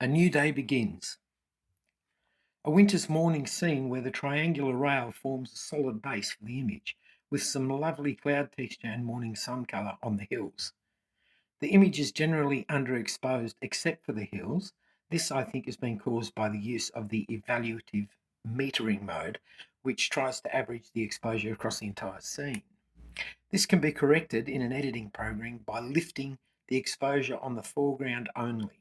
A new day begins. A winter's morning scene where the triangular rail forms a solid base for the image, with some lovely cloud texture and morning sun colour on the hills. The image is generally underexposed except for the hills. This, I think, has been caused by the use of the evaluative metering mode, which tries to average the exposure across the entire scene. This can be corrected in an editing program by lifting the exposure on the foreground only.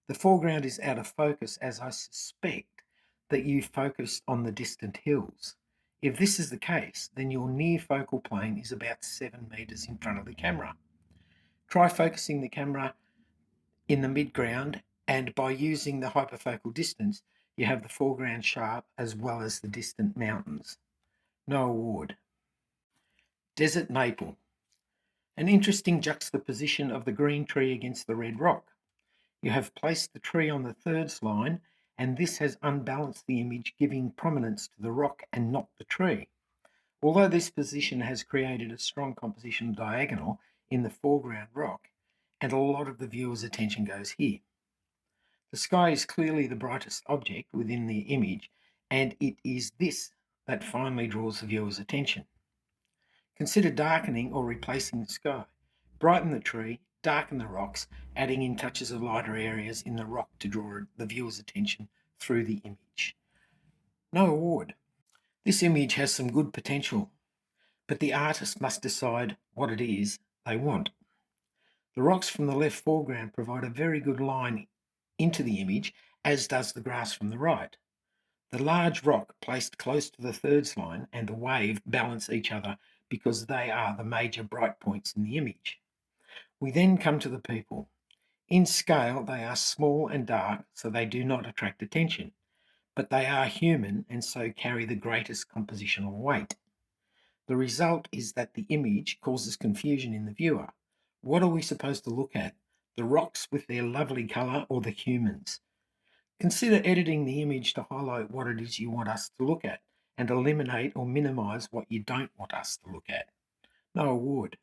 The foreground is out of focus, as I suspect that you focused on the distant hills. If this is the case, then your near focal plane is about 7 meters in front of the camera. Try focusing the camera in the midground, and by using the hyperfocal distance, you have the foreground sharp as well as the distant mountains. No award. Desert maple. An interesting juxtaposition of the green tree against the red rock. You have placed the tree on the thirds line, and this has unbalanced the image, giving prominence to the rock and not the tree. Although this position has created a strong composition diagonal in the foreground rock, and a lot of the viewer's attention goes here. The sky is clearly the brightest object within the image, and it is this that finally draws the viewer's attention. Consider darkening or replacing the sky. Brighten the tree, darken the rocks, adding in touches of lighter areas in the rock to draw the viewer's attention through the image. No award. This image has some good potential, but the artist must decide what it is they want. The rocks from the left foreground provide a very good line into the image, as does the grass from the right. The large rock placed close to the thirds line and the wave balance each other because they are the major bright points in the image. We then come to the people. In scale, they are small and dark, so they do not attract attention, but they are human and so carry the greatest compositional weight. The result is that the image causes confusion in the viewer. What are we supposed to look at? The rocks with their lovely colour or the humans? Consider editing the image to highlight what it is you want us to look at and eliminate or minimise what you don't want us to look at. No award.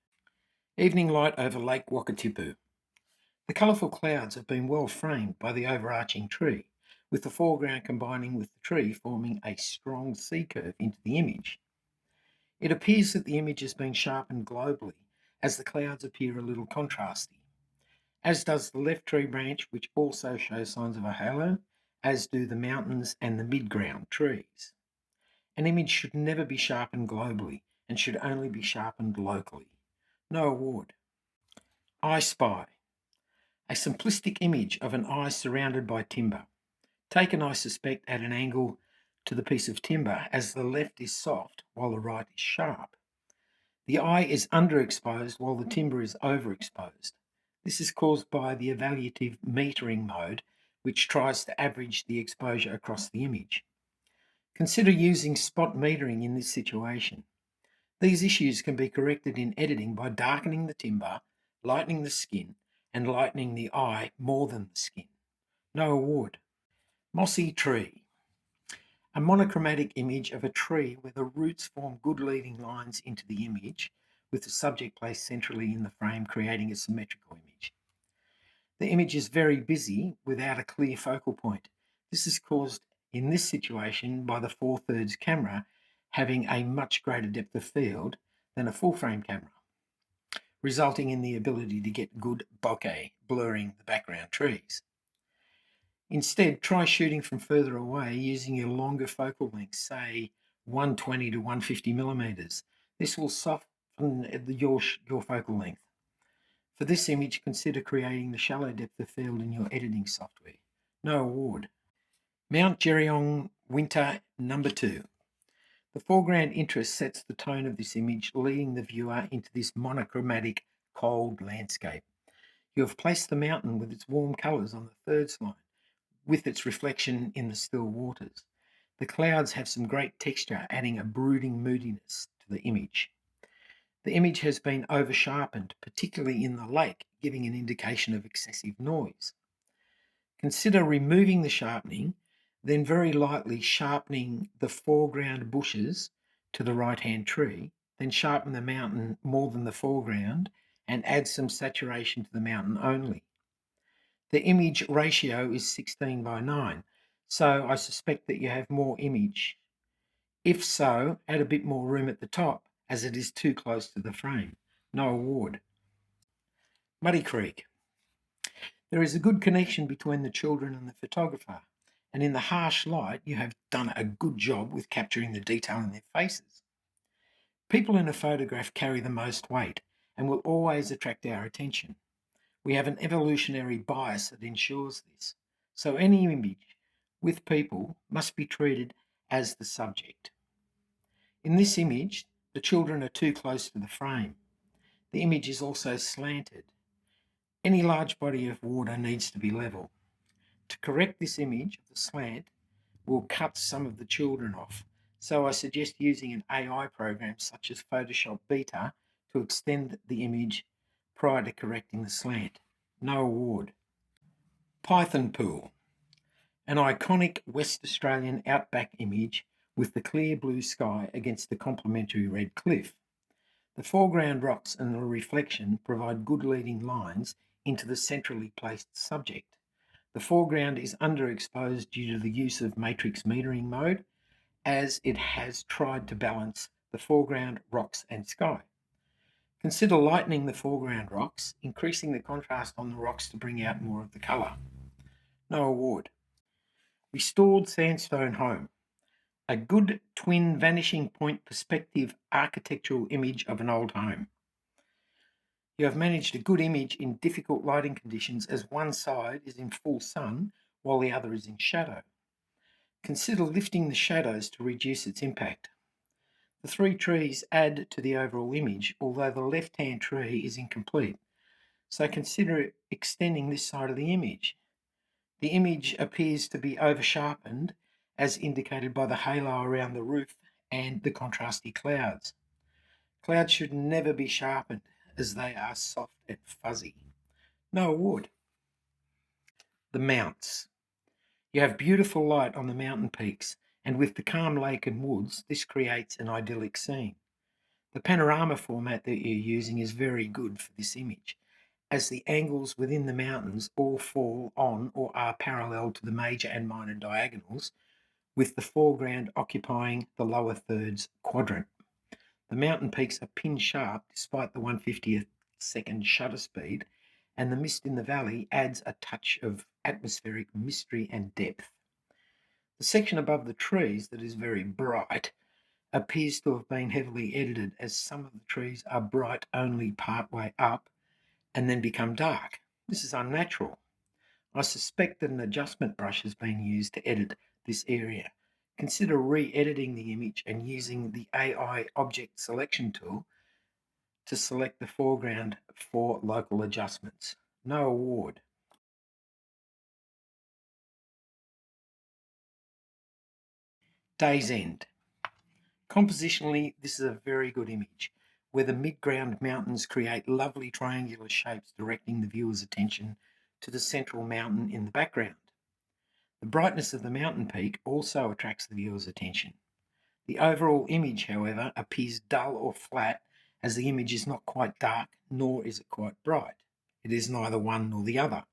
Evening light over Lake Wakatipu. The colourful clouds have been well framed by the overarching tree, with the foreground combining with the tree forming a strong C-curve into the image. It appears that the image has been sharpened globally, as the clouds appear a little contrasty, as does the left tree branch, which also shows signs of a halo, as do the mountains and the midground trees. An image should never be sharpened globally and should only be sharpened locally. No award. I Spy. A simplistic image of an eye surrounded by timber, taken, I suspect, at an angle to the piece of timber, as the left is soft while the right is sharp. The eye is underexposed while the timber is overexposed. This is caused by the evaluative metering mode, which tries to average the exposure across the image. Consider using spot metering in this situation. These issues can be corrected in editing by darkening the timber, lightening the skin, and lightening the eye more than the skin. No award. Mossy tree. A monochromatic image of a tree where the roots form good leading lines into the image, with the subject placed centrally in the frame, creating a symmetrical image. The image is very busy without a clear focal point. This is caused in this situation by the 4/3 camera having a much greater depth of field than a full frame camera, resulting in the ability to get good bokeh, blurring the background trees. Instead, try shooting from further away using your longer focal length, say 120 to 150 millimeters. This will soften your focal length. For this image, consider creating the shallow depth of field in your editing software. No award. Mount Gerringong Winter Number 2. The foreground interest sets the tone of this image, leading the viewer into this monochromatic, cold landscape. You have placed the mountain with its warm colours on the thirds line, with its reflection in the still waters. The clouds have some great texture, adding a brooding moodiness to the image. The image has been over-sharpened, particularly in the lake, giving an indication of excessive noise. Consider removing the sharpening, then very lightly sharpening the foreground bushes to the right-hand tree, then sharpen the mountain more than the foreground and add some saturation to the mountain only. The image ratio is 16:9, so I suspect that you have more image. If so, add a bit more room at the top, as it is too close to the frame. No award. Muddy Creek. There is a good connection between the children and the photographer, and in the harsh light you have done a good job with capturing the detail in their faces. People in a photograph carry the most weight and will always attract our attention. We have an evolutionary bias that ensures this, so any image with people must be treated as the subject. In this image, the children are too close to the frame. The image is also slanted. Any large body of water needs to be level. To correct this image of the slant, we'll cut some of the children off. So I suggest using an AI program such as Photoshop Beta to extend the image prior to correcting the slant. No award. Python Pool. An iconic West Australian outback image with the clear blue sky against the complementary red cliff. The foreground rocks and the reflection provide good leading lines into the centrally placed subject. The foreground is underexposed due to the use of matrix metering mode, as it has tried to balance the foreground, rocks and sky. Consider lightening the foreground rocks, increasing the contrast on the rocks to bring out more of the colour. No award. Restored sandstone home. A good twin vanishing point perspective architectural image of an old home. You have managed a good image in difficult lighting conditions as one side is in full sun while the other is in shadow. Consider lifting the shadows to reduce its impact. The three trees add to the overall image, although the left-hand tree is incomplete. So consider extending this side of the image. The image appears to be over-sharpened, as indicated by the halo around the roof and the contrasty clouds. Clouds should never be sharpened, as they are soft and fuzzy. No award. The mounts. You have beautiful light on the mountain peaks, and with the calm lake and woods, this creates an idyllic scene. The panorama format that you're using is very good for this image, as the angles within the mountains all fall on or are parallel to the major and minor diagonals, with the foreground occupying the lower thirds quadrant. The mountain peaks are pin sharp despite the 1/50th second shutter speed, and the mist in the valley adds a touch of atmospheric mystery and depth. The section above the trees that is very bright appears to have been heavily edited, as some of the trees are bright only part way up and then become dark. This is unnatural. I suspect that an adjustment brush has been used to edit this area. Consider re-editing the image and using the AI object selection tool to select the foreground for local adjustments. No award. Day's End. Compositionally, this is a very good image, where the mid-ground mountains create lovely triangular shapes directing the viewer's attention to the central mountain in the background. The brightness of the mountain peak also attracts the viewer's attention. The overall image, however, appears dull or flat, as the image is not quite dark, nor is it quite bright. It is neither one nor the other.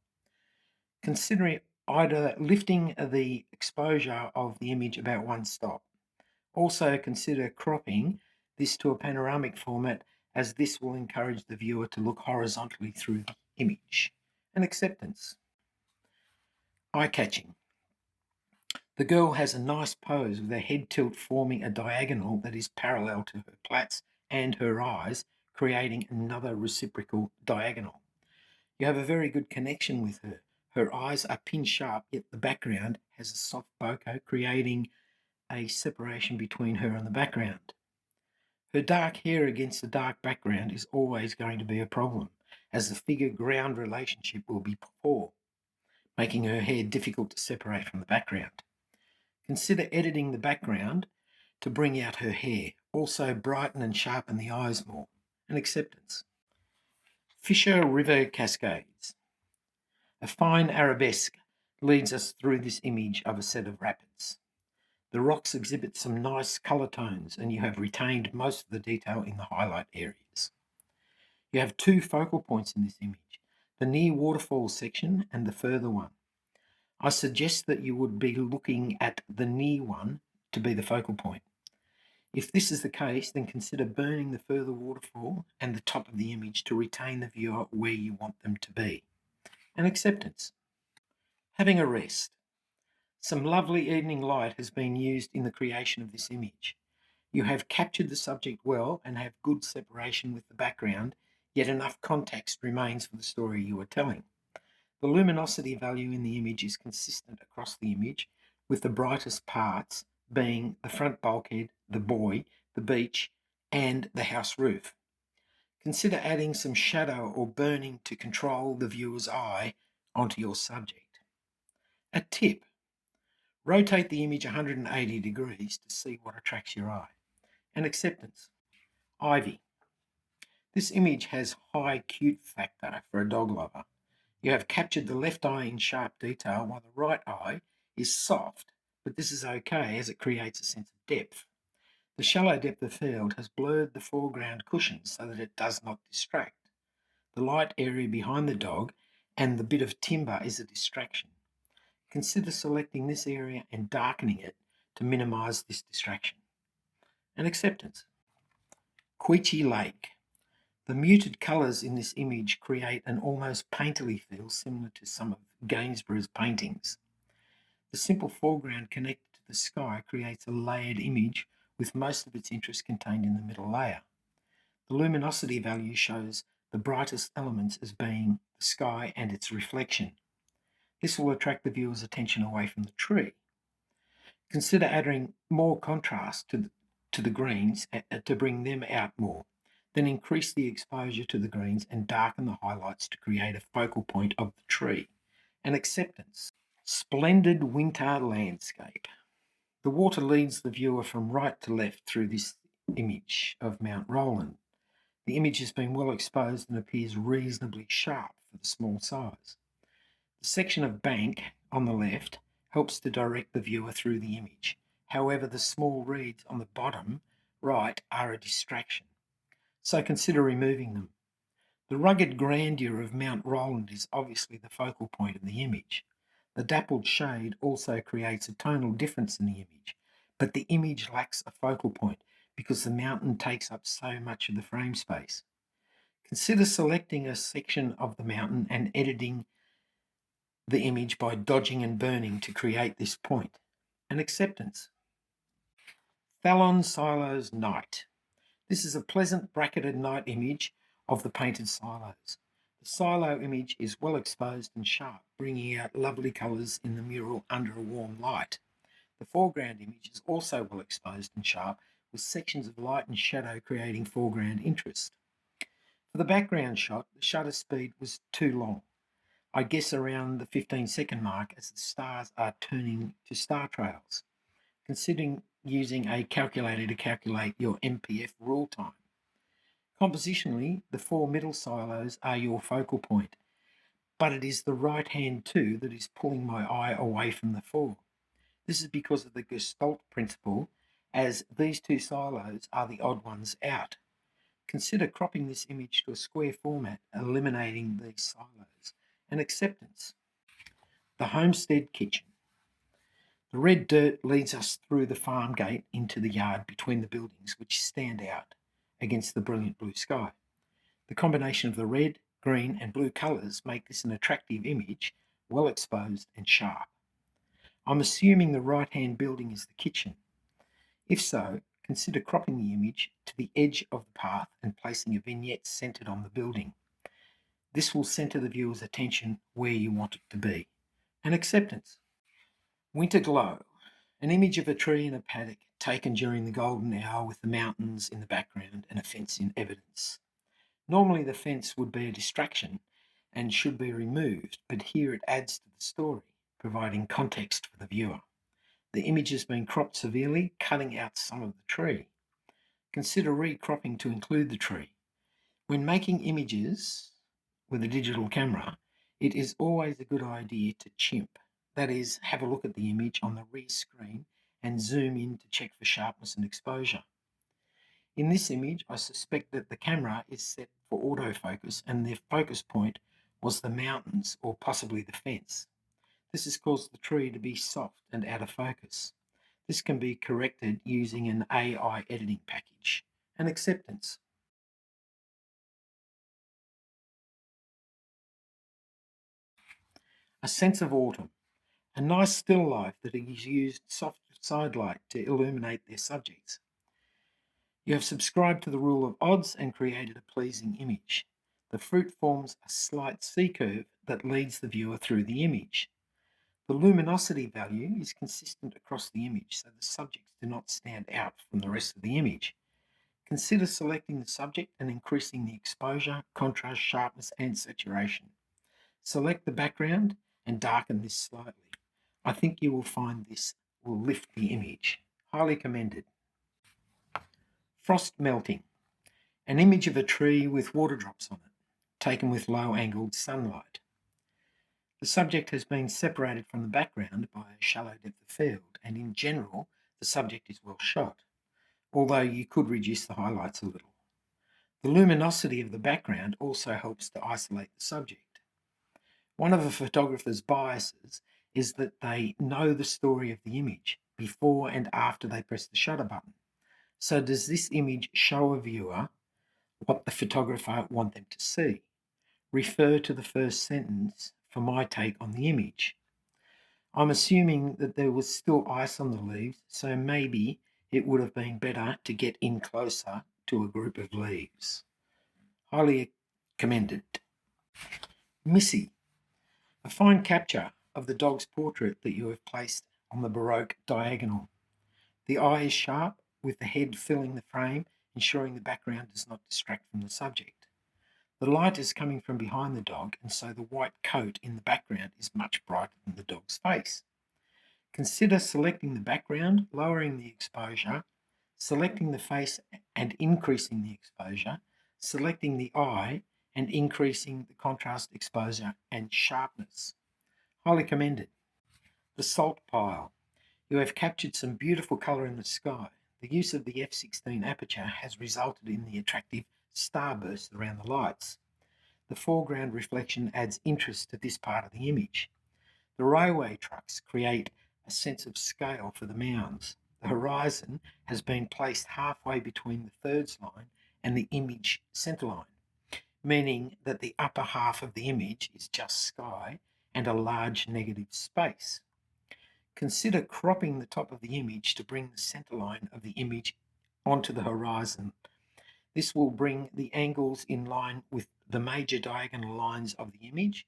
Considering either lifting the exposure of the image about one stop. Also consider cropping this to a panoramic format, as this will encourage the viewer to look horizontally through the image. And acceptance. Eye-catching. The girl has a nice pose with her head tilt forming a diagonal that is parallel to her plaits and her eyes, creating another reciprocal diagonal. You have a very good connection with her. Her eyes are pin sharp, yet the background has a soft bokeh, creating a separation between her and the background. Her dark hair against the dark background is always going to be a problem, as the figure-ground relationship will be poor, making her hair difficult to separate from the background. Consider editing the background to bring out her hair, also brighten and sharpen the eyes more. And acceptance. Fisher River Cascades. A fine arabesque leads us through this image of a set of rapids. The rocks exhibit some nice colour tones, and you have retained most of the detail in the highlight areas. You have two focal points in this image. the near waterfall section and the further one. I suggest that you would be looking at the near one to be the focal point. If this is the case, then consider burning the further waterfall and the top of the image to retain the viewer where you want them to be. And acceptance. Having a rest. Some lovely evening light has been used in the creation of this image. You have captured the subject well and have good separation with the background, yet enough context remains for the story you are telling. The luminosity value in the image is consistent across the image, with the brightest parts being the front bulkhead, the buoy, the beach, and the house roof. Consider adding some shadow or burning to control the viewer's eye onto your subject. A tip: rotate the image 180 degrees to see what attracts your eye. And acceptance. Ivy. This image has high cute factor for a dog lover. You have captured the left eye in sharp detail while the right eye is soft, but this is okay as it creates a sense of depth. The shallow depth of field has blurred the foreground cushions so that it does not distract. The light area behind the dog and the bit of timber is a distraction. Consider selecting this area and darkening it to minimize this distraction. And acceptance. Queechy Lake. The muted colours in this image create an almost painterly feel similar to some of Gainsborough's paintings. The simple foreground connected to the sky creates a layered image with most of its interest contained in the middle layer. The luminosity value shows the brightest elements as being the sky and its reflection. This will attract the viewer's attention away from the tree. Consider adding more contrast to the greens to bring them out more. Then increase the exposure to the greens and darken the highlights to create a focal point of the tree. And acceptance. Splendid winter landscape. The water leads the viewer from right to left through this image of Mount Roland. The image has been well exposed and appears reasonably sharp for the small size. The section of bank on the left helps to direct the viewer through the image. However, the small reeds on the bottom right are a distraction, so consider removing them. The rugged grandeur of Mount Roland is obviously the focal point of the image. The dappled shade also creates a tonal difference in the image, but the image lacks a focal point because the mountain takes up so much of the frame space. Consider selecting a section of the mountain and editing the image by dodging and burning to create this point. And acceptance. Thalon Silos Night. This is a pleasant bracketed night image of the painted silos. The silo image is well exposed and sharp, bringing out lovely colours in the mural under a warm light. The foreground image is also well exposed and sharp, with sections of light and shadow creating foreground interest. For the background shot, the shutter speed was too long. I guess around the 15-second mark as the stars are turning to star trails. Considering using a calculator to calculate your MPF rule time. Compositionally, the four middle silos are your focal point, but it is the right hand too that is pulling my eye away from the four. This is because of the Gestalt principle, as these two silos are the odd ones out. Consider cropping this image to a square format, eliminating these silos. And acceptance. The homestead kitchen. The red dirt leads us through the farm gate into the yard between the buildings, which stand out against the brilliant blue sky. The combination of the red, green, and blue colours make this an attractive image, well exposed and sharp. I'm assuming the right-hand building is the kitchen. If so, consider cropping the image to the edge of the path and placing a vignette centred on the building. This will centre the viewer's attention where you want it to be. And acceptance. Winter glow. An image of a tree in a paddock taken during the golden hour with the mountains in the background and a fence in evidence. Normally the fence would be a distraction and should be removed, but here it adds to the story, providing context for the viewer. The image has been cropped severely, cutting out some of the tree. Consider recropping to include the tree. When making images with a digital camera, it is always a good idea to chimp. That is, have a look at the image on the rear screen and zoom in to check for sharpness and exposure. In this image, I suspect that the camera is set for autofocus and the focus point was the mountains or possibly the fence. This has caused the tree to be soft and out of focus. This can be corrected using an AI editing package. And acceptance. A sense of autumn. A nice still life that has used soft side light to illuminate their subjects. You have subscribed to the rule of odds and created a pleasing image. The fruit forms a slight C-curve that leads the viewer through the image. The luminosity value is consistent across the image, so the subjects do not stand out from the rest of the image. Consider selecting the subject and increasing the exposure, contrast, sharpness, and saturation. Select the background and darken this slightly. I think you will find this will lift the image. Highly commended. Frost melting. An image of a tree with water drops on it, taken with low-angled sunlight. The subject has been separated from the background by a shallow depth of field, and in general, the subject is well shot, although you could reduce the highlights a little. The luminosity of the background also helps to isolate the subject. One of a photographer's biases is that they know the story of the image before and after they press the shutter button. So does this image show a viewer what the photographer wants them to see? Refer to the first sentence for my take on the image. I'm assuming that there was still ice on the leaves, so maybe it would have been better to get in closer to a group of leaves. Highly commended. Missy. A fine capture of the dog's portrait that you have placed on the Baroque diagonal. The eye is sharp, with the head filling the frame, ensuring the background does not distract from the subject. The light is coming from behind the dog, and so the white coat in the background is much brighter than the dog's face. Consider selecting the background, lowering the exposure, selecting the face and increasing the exposure, selecting the eye and increasing the contrast, exposure and sharpness. Highly commended. The salt pile. You have captured some beautiful colour in the sky. The use of the f/16 aperture has resulted in the attractive starburst around the lights. The foreground reflection adds interest to this part of the image. The railway trucks create a sense of scale for the mounds. The horizon has been placed halfway between the thirds line and the image centerline, meaning that the upper half of the image is just sky and a large negative space. Consider cropping the top of the image to bring the center line of the image onto the horizon. This will bring the angles in line with the major diagonal lines of the image,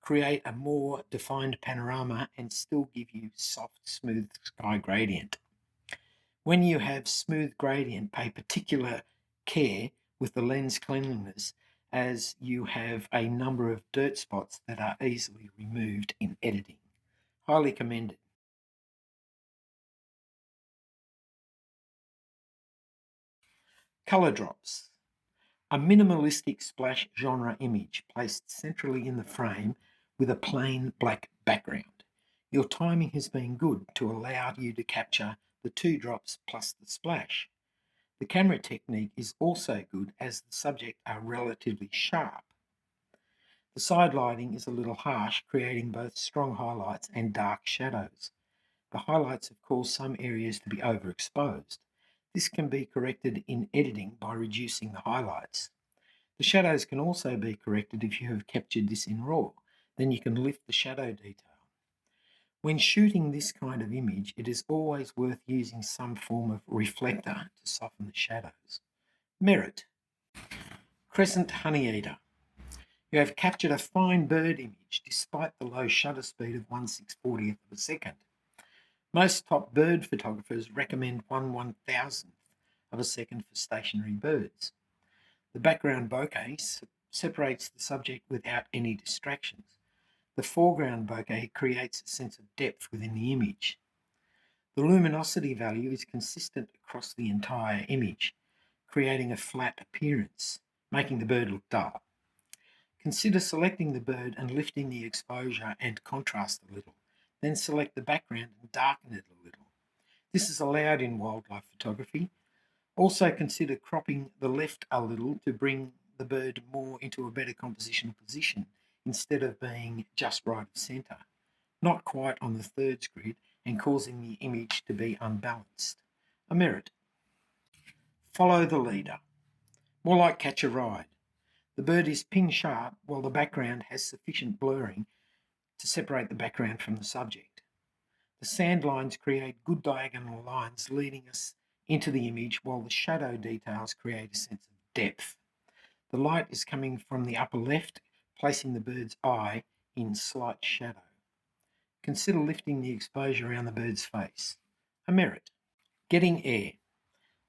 create a more defined panorama, and still give you soft, smooth sky gradient. When you have smooth gradient, pay particular care with the lens cleanliness, as you have a number of dirt spots that are easily removed in editing. Highly commended. Colour drops. A minimalistic splash genre image placed centrally in the frame with a plain black background. Your timing has been good to allow you to capture the 2 drops plus the splash. The camera technique is also good as the subject are relatively sharp. The side lighting is a little harsh, creating both strong highlights and dark shadows. The highlights have caused some areas to be overexposed. This can be corrected in editing by reducing the highlights. The shadows can also be corrected if you have captured this in RAW. Then you can lift the shadow detail. When shooting this kind of image, it is always worth using some form of reflector to soften the shadows. Merit. Crescent honeyeater. You have captured a fine bird image despite the low shutter speed of 1/640th of a second. Most top bird photographers recommend 1/1000th of a second for stationary birds. The background bokeh separates the subject without any distractions. The foreground bokeh creates a sense of depth within the image. The luminosity value is consistent across the entire image, creating a flat appearance, making the bird look dull. Consider selecting the bird and lifting the exposure and contrast a little. Then select the background and darken it a little. This is allowed in wildlife photography. Also consider cropping the left a little to bring the bird more into a better compositional position instead of being just right of centre, not quite on the thirds grid and causing the image to be unbalanced. A merit. Follow the leader. More like catch a ride. The bird is pin sharp while the background has sufficient blurring to separate the background from the subject. The sand lines create good diagonal lines leading us into the image, while the shadow details create a sense of depth. The light is coming from the upper left, placing the bird's eye in slight shadow. Consider lifting the exposure around the bird's face. A merit. Getting air.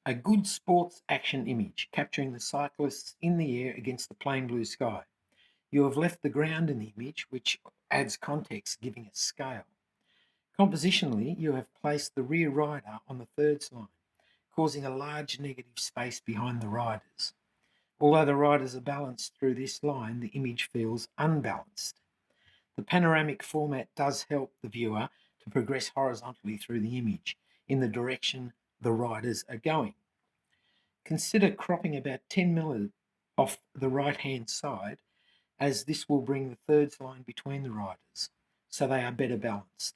A good sports action image, capturing the cyclists in the air against the plain blue sky. You have left the ground in the image, which adds context, giving it scale. Compositionally, you have placed the rear rider on the thirds line, causing a large negative space behind the riders. Although the riders are balanced through this line, the image feels unbalanced. The panoramic format does help the viewer to progress horizontally through the image in the direction the riders are going. Consider cropping about 10 mm off the right-hand side, as this will bring the thirds line between the riders, so they are better balanced.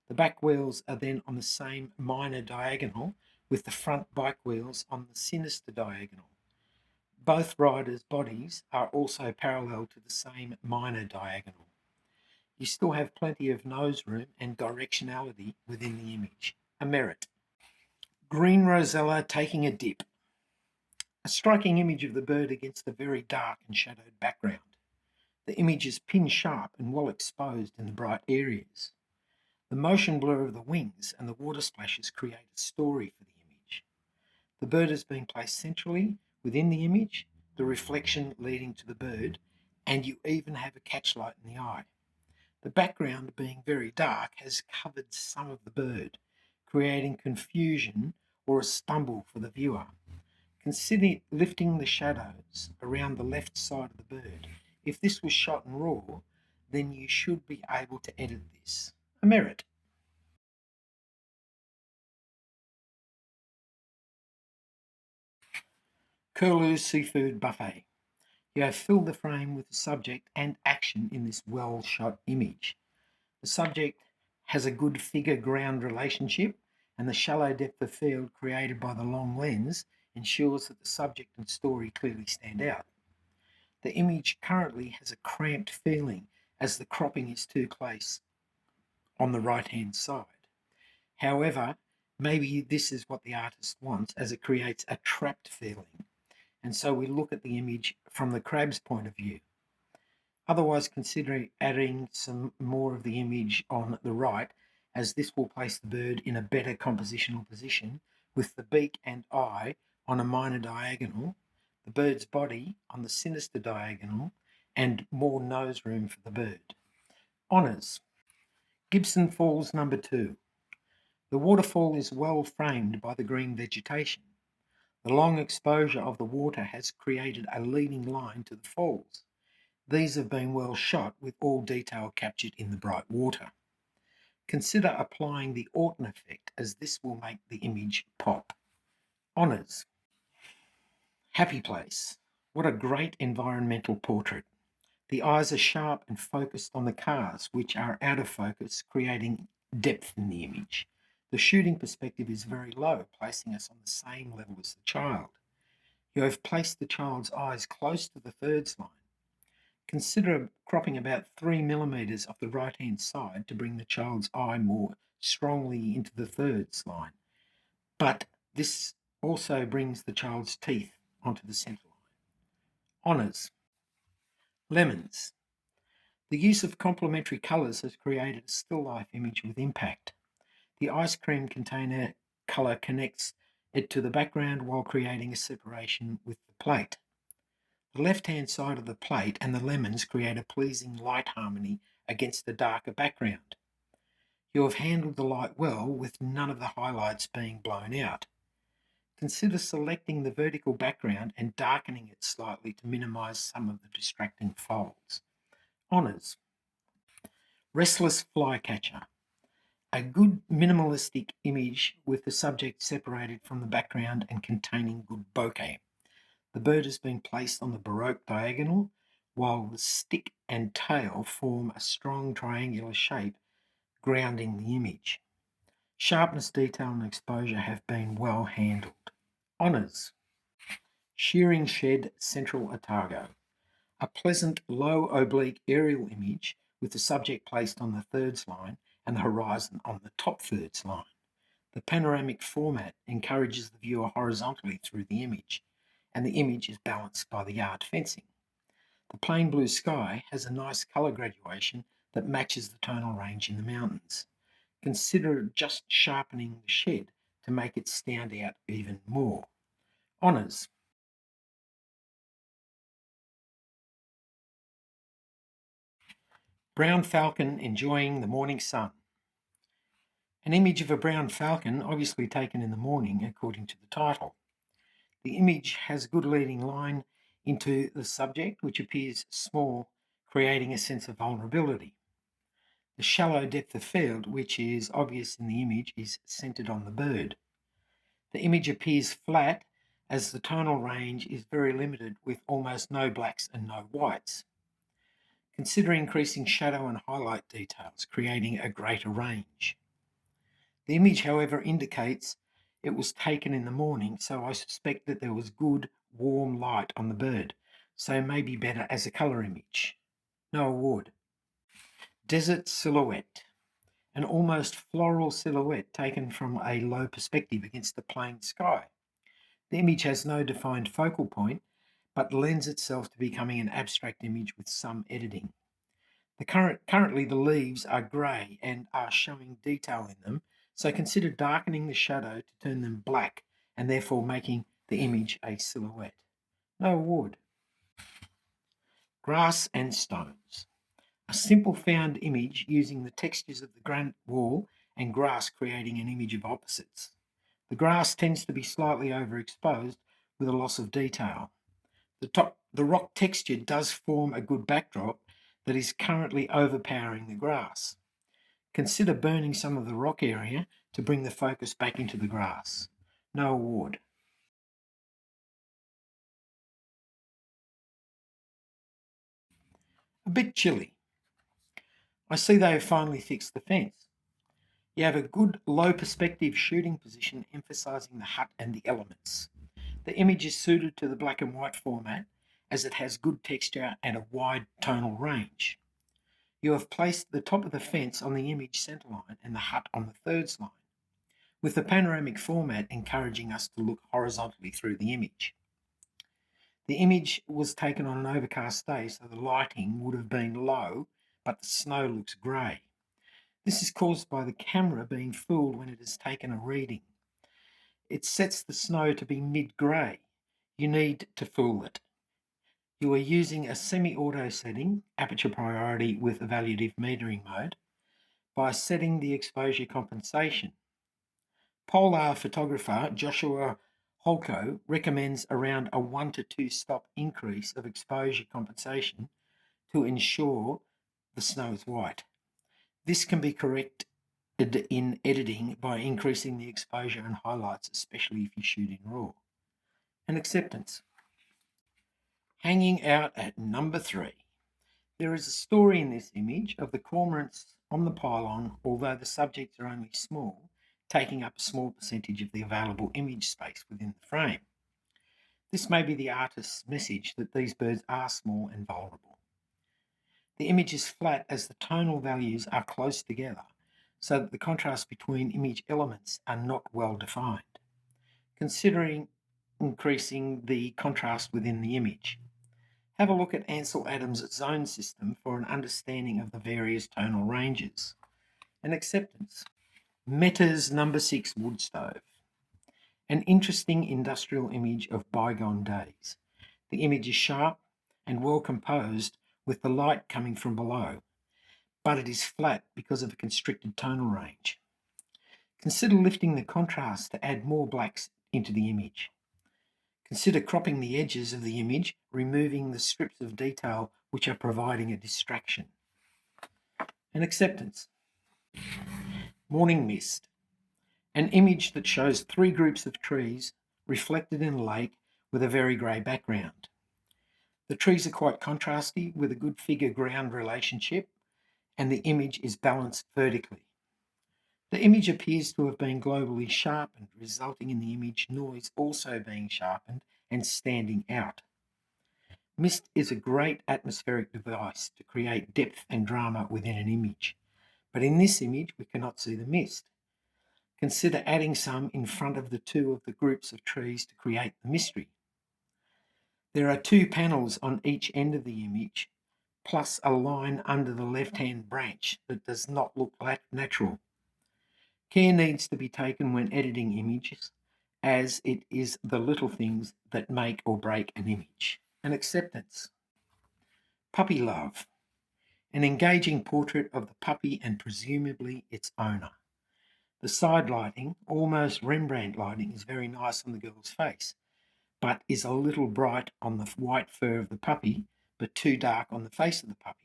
The back wheels are then on the same minor diagonal, with the front bike wheels on the sinister diagonal. Both riders' bodies are also parallel to the same minor diagonal. You still have plenty of nose room and directionality within the image. A merit. Green rosella taking a dip. A striking image of the bird against a very dark and shadowed background. The image is pin sharp and well exposed in the bright areas. The motion blur of the wings and the water splashes create a story for the image. The bird has been placed centrally within the image, the reflection leading to the bird, and you even have a catchlight in the eye. The background, being very dark, has covered some of the bird, creating confusion or a stumble for the viewer. Consider lifting the shadows around the left side of the bird. If this was shot in RAW, then you should be able to edit this. A merit. Curlew's Seafood Buffet. You have filled the frame with the subject and action in this well-shot image. The subject has a good figure-ground relationship, and the shallow depth of field created by the long lens ensures that the subject and story clearly stand out. The image currently has a cramped feeling as the cropping is too close on the right-hand side. However, maybe this is what the artist wants, as it creates a trapped feeling. And so we look at the image from the crab's point of view. Otherwise, consider adding some more of the image on the right, as this will place the bird in a better compositional position, with the beak and eye on a minor diagonal, the bird's body on the sinister diagonal, and more nose room for the bird. Honours. Gibson Falls number 2. The waterfall is well framed by the green vegetation. The long exposure of the water has created a leading line to the falls. These have been well shot, with all detail captured in the bright water. Consider applying the Orton effect, as this will make the image pop. Honours. Happy Place. What a great environmental portrait. The eyes are sharp and focused on the cars, which are out of focus, creating depth in the image. The shooting perspective is very low, placing us on the same level as the child. You have placed the child's eyes close to the thirds line. Consider cropping about 3 mm off the right-hand side to bring the child's eye more strongly into the thirds line. But this also brings the child's teeth onto the centre line. Honours. Lemons. The use of complementary colours has created a still life image with impact. The ice cream container colour connects it to the background while creating a separation with the plate. The left-hand side of the plate and the lemons create a pleasing light harmony against the darker background. You have handled the light well, with none of the highlights being blown out. Consider selecting the vertical background and darkening it slightly to minimise some of the distracting folds. Honours. Restless Flycatcher. A good minimalistic image with the subject separated from the background and containing good bokeh. The bird has been placed on the Baroque diagonal, while the stick and tail form a strong triangular shape grounding the image. Sharpness, detail and exposure have been well handled. Honours. Shearing Shed, Central Otago. A pleasant, low oblique aerial image with the subject placed on the thirds line and the horizon on the top thirds line. The panoramic format encourages the viewer horizontally through the image, and the image is balanced by the yard fencing. The plain blue sky has a nice colour graduation that matches the tonal range in the mountains. Consider just sharpening the shed to make it stand out even more. Honours. Brown falcon enjoying the morning sun. An image of a brown falcon, obviously taken in the morning according to the title. The image has a good leading line into the subject, which appears small, creating a sense of vulnerability. The shallow depth of field, which is obvious in the image, is centered on the bird. The image appears flat as the tonal range is very limited with almost no blacks and no whites. Consider increasing shadow and highlight details, creating a greater range. The image, however, indicates it was taken in the morning, so I suspect that there was good, warm light on the bird, so may be better as a colour image. No award. Desert Silhouette. An almost floral silhouette taken from a low perspective against the plain sky. The image has no defined focal point, but lends itself to becoming an abstract image with some editing. Currently the leaves are grey and are showing detail in them, so consider darkening the shadow to turn them black and therefore making the image a silhouette. No award. Grass and Stones. A simple found image using the textures of the granite wall and grass creating an image of opposites. The grass tends to be slightly overexposed with a loss of detail. The rock texture does form a good backdrop that is currently overpowering the grass. Consider burning some of the rock area to bring the focus back into the grass. No award. A bit chilly. I see they have finally fixed the fence. You have a good low perspective shooting position emphasising the hut and the elements. The image is suited to the black and white format as it has good texture and a wide tonal range. You have placed the top of the fence on the image centre line and the hut on the thirds line, with the panoramic format encouraging us to look horizontally through the image. The image was taken on an overcast day, so the lighting would have been low, but the snow looks grey. This is caused by the camera being fooled when it has taken a reading. It sets the snow to be mid-grey. You need to fool it. You are using a semi-auto setting, aperture priority with evaluative metering mode, by setting the exposure compensation. Polar photographer Joshua Holko recommends around a 1 to 2 stop increase of exposure compensation to ensure the snow is white. This can be corrected in editing by increasing the exposure and highlights, especially if you shoot in RAW. And acceptance. Hanging out at number 3. There is a story in this image of the cormorants on the pylon, although the subjects are only small, taking up a small percentage of the available image space within the frame. This may be the artist's message that these birds are small and vulnerable. The image is flat as the tonal values are close together, so that the contrast between image elements are not well defined. Considering increasing the contrast within the image. Have a look at Ansel Adams' zone system for an understanding of the various tonal ranges. And acceptance. Meta's number 6 wood stove. An interesting industrial image of bygone days. The image is sharp and well composed with the light coming from below, but it is flat because of a constricted tonal range. Consider lifting the contrast to add more blacks into the image. Consider cropping the edges of the image, removing the strips of detail which are providing a distraction. And acceptance. Morning mist. An image that shows 3 groups of trees reflected in a lake with a very grey background. The trees are quite contrasty with a good figure-ground relationship, and the image is balanced vertically. The image appears to have been globally sharpened, resulting in the image noise also being sharpened and standing out. Mist is a great atmospheric device to create depth and drama within an image, but in this image we cannot see the mist. Consider adding some in front of the two of the groups of trees to create the mystery. There are two panels on each end of the image, plus a line under the left-hand branch that does not look natural. Care needs to be taken when editing images, as it is the little things that make or break an image. And acceptance. Puppy love. An engaging portrait of the puppy and presumably its owner. The side lighting, almost Rembrandt lighting, is very nice on the girl's face, but is a little bright on the white fur of the puppy, but too dark on the face of the puppy.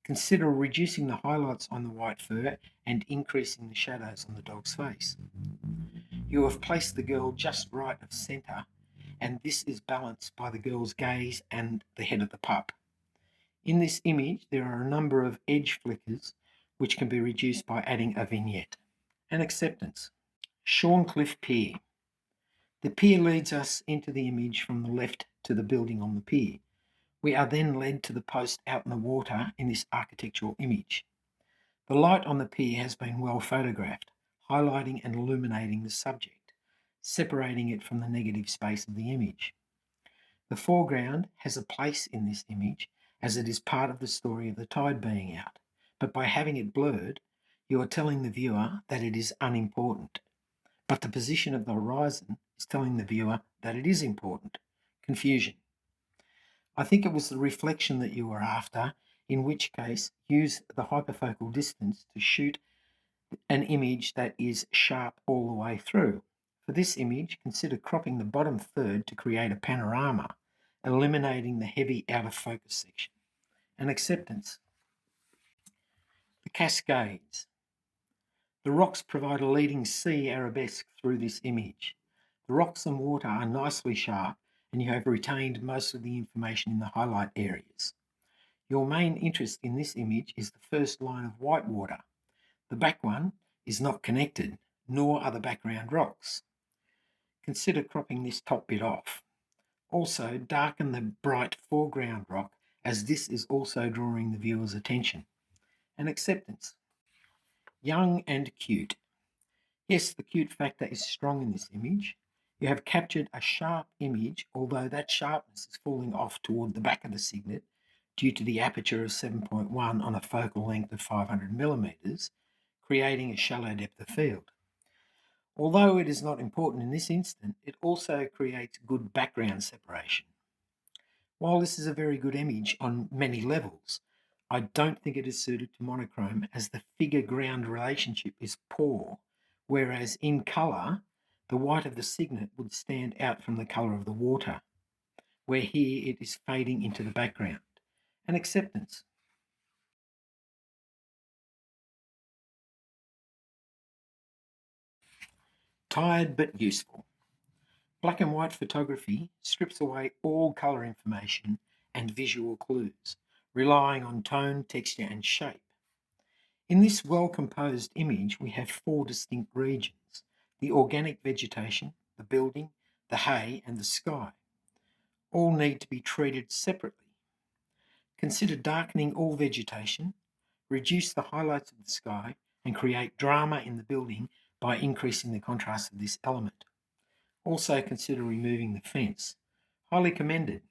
Consider reducing the highlights on the white fur and increasing the shadows on the dog's face. You have placed the girl just right of centre, and this is balanced by the girl's gaze and the head of the pup. In this image, there are a number of edge flickers which can be reduced by adding a vignette. And acceptance. Shorncliffe Pier. The pier leads us into the image from the left to the building on the pier. We are then led to the post out in the water in this architectural image. The light on the pier has been well photographed, highlighting and illuminating the subject, separating it from the negative space of the image. The foreground has a place in this image as it is part of the story of the tide being out, but by having it blurred, you are telling the viewer that it is unimportant. But the position of the horizon is telling the viewer that it is important. Confusion. I think it was the reflection that you were after, in which case use the hyperfocal distance to shoot an image that is sharp all the way through. For this image, consider cropping the bottom third to create a panorama, eliminating the heavy out of focus section. And acceptance. The cascades. The rocks provide a leading sea arabesque through this image. The rocks and water are nicely sharp, and you have retained most of the information in the highlight areas. Your main interest in this image is the first line of white water. The back one is not connected, nor are the background rocks. Consider cropping this top bit off. Also, darken the bright foreground rock, as this is also drawing the viewer's attention. And acceptance. Young and cute. Yes, the cute factor is strong in this image. You have captured a sharp image, although that sharpness is falling off toward the back of the signet due to the aperture of 7.1 on a focal length of 500 millimeters, creating a shallow depth of field. Although it is not important in this instant, it also creates good background separation. While this is a very good image on many levels, I don't think it is suited to monochrome, as the figure-ground relationship is poor, whereas in colour, the white of the signet would stand out from the colour of the water, where here it is fading into the background. And acceptance. Tired but useful. Black and white photography strips away all colour information and visual clues, relying on tone, texture and shape. In this well-composed image, we have four distinct regions: the organic vegetation, the building, the hay and the sky. All need to be treated separately. Consider darkening all vegetation, reduce the highlights of the sky and create drama in the building by increasing the contrast of this element. Also consider removing the fence. Highly commended.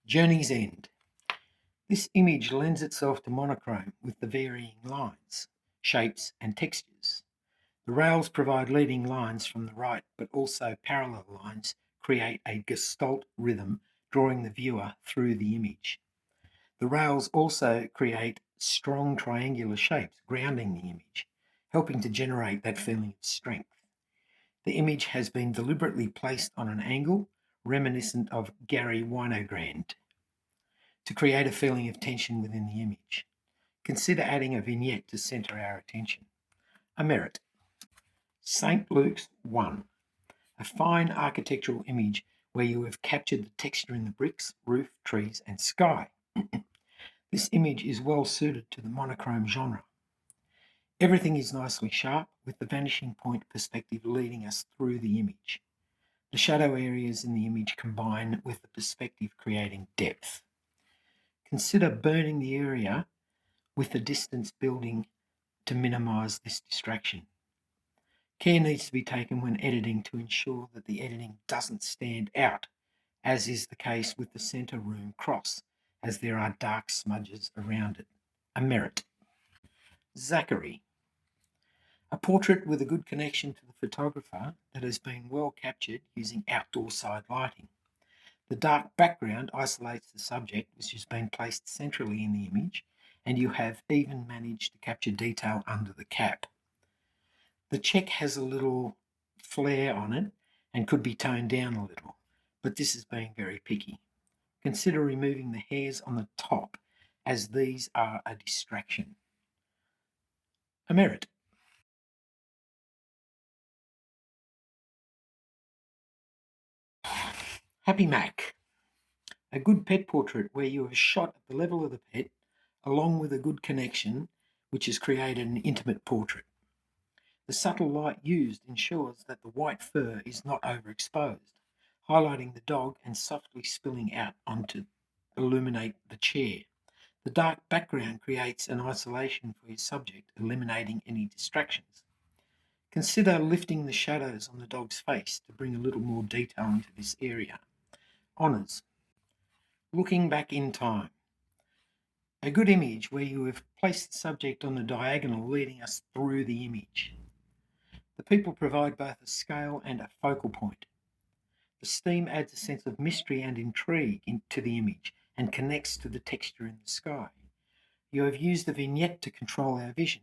Journey's End. This image lends itself to monochrome with the varying lines, shapes and textures. The rails provide leading lines from the right, but also parallel lines create a gestalt rhythm, drawing the viewer through the image. The rails also create strong triangular shapes, grounding the image, helping to generate that feeling of strength. The image has been deliberately placed on an angle reminiscent of Gary Winogrand to create a feeling of tension within the image. Consider adding a vignette to centre our attention. A merit. St. Luke's 1. A fine architectural image where you have captured the texture in the bricks, roof, trees, and sky. This image is well suited to the monochrome genre. Everything is nicely sharp, with the vanishing point perspective leading us through the image. The shadow areas in the image combine with the perspective, creating depth. Consider burning the area with the distance building to minimise this distraction. Care needs to be taken when editing to ensure that the editing doesn't stand out, as is the case with the centre room cross, as there are dark smudges around it. A merit. Zachary. A portrait with a good connection to the photographer that has been well captured using outdoor side lighting. The dark background isolates the subject, which has been placed centrally in the image, and you have even managed to capture detail under the cap. The check has a little flare on it and could be toned down a little, but this is being very picky. Consider removing the hairs on the top, as these are a distraction. A merit. Happy Mac. A good pet portrait where you have shot at the level of the pet, along with a good connection, which has created an intimate portrait. The subtle light used ensures that the white fur is not overexposed, highlighting the dog and softly spilling out onto illuminate the chair. The dark background creates an isolation for your subject, eliminating any distractions. Consider lifting the shadows on the dog's face to bring a little more detail into this area. Honours. Looking back in time. A good image where you have placed the subject on the diagonal leading us through the image. The people provide both a scale and a focal point. The steam adds a sense of mystery and intrigue into the image and connects to the texture in the sky. You have used the vignette to control our vision,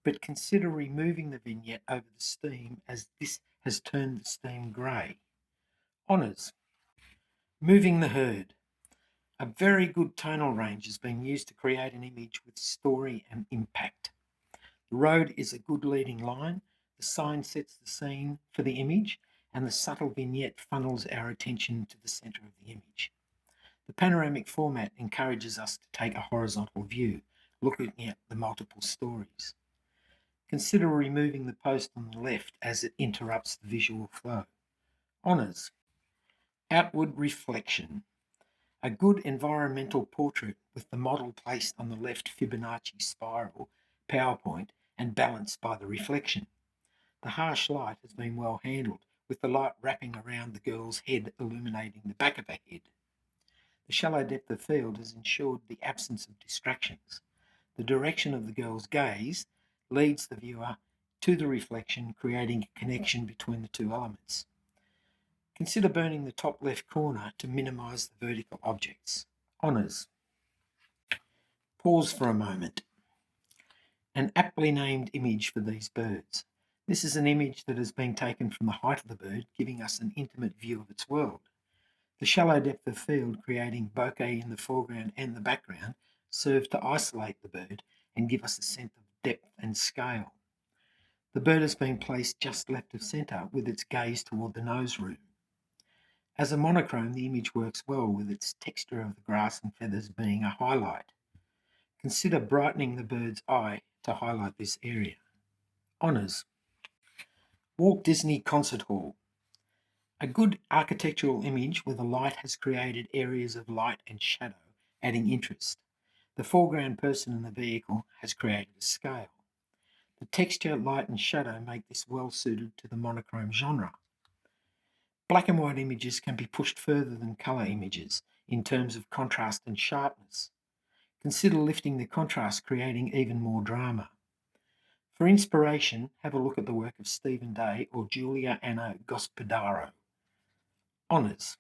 but consider removing the vignette over the steam, as this has turned the steam grey. Honours. Moving the herd. A very good tonal range has been used to create an image with story and impact. The road is a good leading line, the sign sets the scene for the image, and the subtle vignette funnels our attention to the centre of the image. The panoramic format encourages us to take a horizontal view, looking at the multiple stories. Consider removing the post on the left as it interrupts the visual flow. Honours. Outward reflection. A good environmental portrait with the model placed on the left Fibonacci spiral PowerPoint and balanced by the reflection. The harsh light has been well handled, with the light wrapping around the girl's head, illuminating the back of her head. The shallow depth of field has ensured the absence of distractions. The direction of the girl's gaze leads the viewer to the reflection, creating a connection between the two elements. Consider burning the top left corner to minimise the vertical objects. Honours. Pause for a moment. An aptly named image for these birds. This is an image that has been taken from the height of the bird, giving us an intimate view of its world. The shallow depth of field, creating bokeh in the foreground and the background, serve to isolate the bird and give us a sense of depth and scale. The bird has been placed just left of centre, with its gaze toward the nose room. As a monochrome, the image works well, with its texture of the grass and feathers being a highlight. Consider brightening the bird's eye to highlight this area. Honours. Walt Disney Concert Hall. A good architectural image where the light has created areas of light and shadow, adding interest. The foreground person in the vehicle has created a scale. The texture, light and shadow make this well suited to the monochrome genre. Black and white images can be pushed further than colour images in terms of contrast and sharpness. Consider lifting the contrast, creating even more drama. For inspiration, have a look at the work of Stephen Day or Julia Anna Gospodaro. Honours.